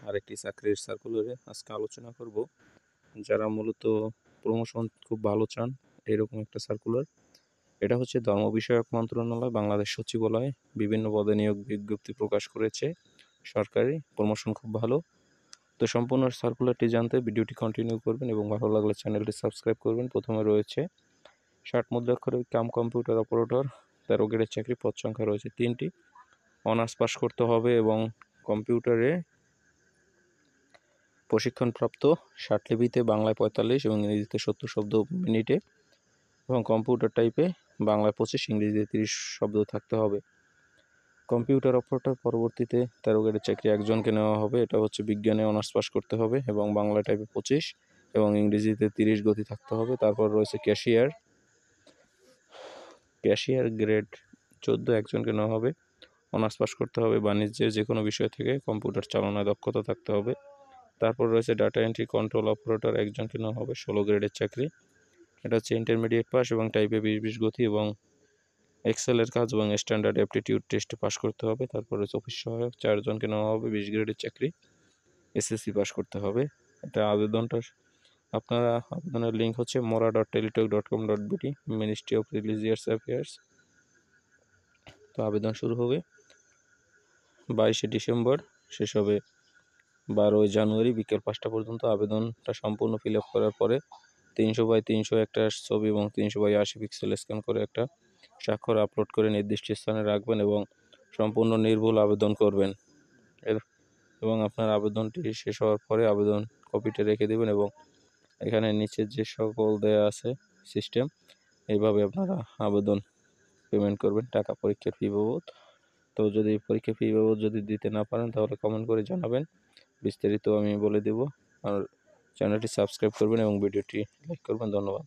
আরেকটি চাকরির সার্কুলারে আজকে আলোচনা করব। যারা মূলত প্রমোশন খুব ভালো চান, এরকম একটা সার্কুলার। এটা হচ্ছে ধর্ম বিষয়ক মন্ত্রণালয়, বাংলাদেশ সচিবালয় বিভিন্ন পদে নিয়োগ বিজ্ঞপ্তি প্রকাশ করেছে। সরকারি প্রমোশন খুব ভালো। তো সম্পূর্ণ সার্কুলারটি জানতে ভিডিওটি কন্টিনিউ করবেন এবং ভালো লাগলে চ্যানেলটি সাবস্ক্রাইব করবেন। প্রথমে রয়েছে 60 মুদ্রাক্ষরে কম্পিউটার অপারেটর, 13 গ্রেডের চাকরি, পদ সংখ্যা রয়েছে 3টি। অনার্স পাস করতে হবে এবং কম্পিউটারে প্রশিক্ষণপ্রাপ্ত, ষাটলিপিতে বাংলায় 45 এবং ইংরেজিতে 70 শব্দ মিনিটে, এবং কম্পিউটার টাইপে বাংলায় 25, ইংরেজিতে 30 শব্দ থাকতে হবে। কম্পিউটার অপারেটর পরবর্তীতে 13 গ্রেডের চাকরি একজনকে নেওয়া হবে। এটা হচ্ছে বিজ্ঞানে অনার্স পাস করতে হবে এবং বাংলা টাইপে 25 এবং ইংরেজিতে 30 গতি থাকতে হবে। তারপর রয়েছে ক্যাশিয়ার গ্রেড 14 একজনকে নেওয়া হবে। অনার্স পাস করতে হবে, বাণিজ্যের যে কোনো বিষয় থেকে কম্পিউটার চালনায় দক্ষতা থাকতে হবে। তারপর রয়েছে ডাটা এন্ট্রি কন্ট্রোল অপারেটর একজনকে নেওয়া হবে, 16 গ্রেডের চাকরি। এটা হচ্ছে ইন্টারমিডিয়েট পাস এবং টাইপে 20 গতি এবং এক্সেলের কাজ এবং স্ট্যান্ডার্ড অ্যাপটিটিউড টেস্টে পাস করতে হবে। তারপর রয়েছে অফিস সহায়ক 4 জনকে নেওয়া হবে, 20 গ্রেডের চাকরি, এসএসসি পাস করতে হবে। এটা আপনারা আবেদনের লিঙ্ক হচ্ছে mora.teletalk.com.bt, ministry of religious affairs. তো আবেদন শুরু হবে 22শে ডিসেম্বর, শেষ হবে 12ই জানুয়ারি বিকেল 5টা পর্যন্ত। আবেদনটা সম্পূর্ণ ফিল আপ করার পরে 300x300 একটা ছবি এবং 300x80 পিক্সেল স্ক্যান করে একটা স্বাক্ষর আপলোড করে নির্দিষ্ট স্থানে রাখবেন এবং সম্পূর্ণ নির্ভুল আবেদন করবেন। এবং আপনার আবেদনটি শেষ হওয়ার পরে আবেদন কপিটা রেখে দেবেন এবং এখানে নিচে যে সকল দেয়া আছে সিস্টেম, এইভাবে আপনারা আবেদন পেমেন্ট করবেন টাকা, পরীক্ষার ফি বাবদ। তো যদি পরীক্ষা ফি বাবদ যদি দিতে না পারেন তাহলে কমেন্ট করে জানাবেন, বিস্তারিত আমি বলে দেব। আর চ্যানেলটি সাবস্ক্রাইব করবেন এবং ভিডিওটি লাইক করবেন। ধন্যবাদ।